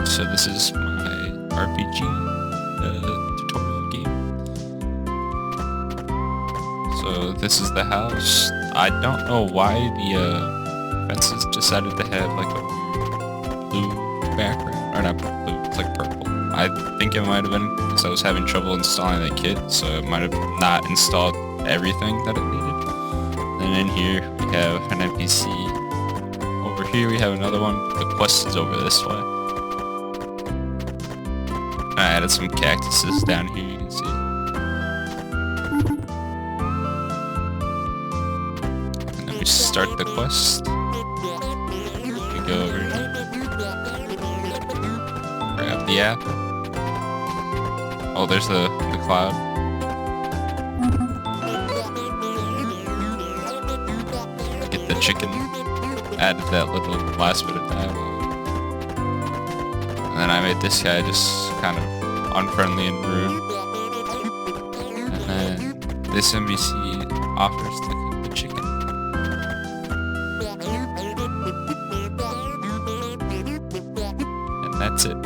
So this is my RPG tutorial game. So this is the house. I don't know why the fences decided to have like a blue background, or not blue, it's like purple. I think it might have been because I was having trouble installing the kit, so it might have not installed everything that it needed. And in here we have an NPC. Over here we have another one. The quest is over this way. I added some cactuses down here, you can see. And then we start the quest. We go over here. Grab the apple. Oh, there's the cloud. Get the chicken. Added that little last bit of dialogue. And then I made this guy just kind of unfriendly and rude. And then this NPC offers to cook the chicken. And that's it.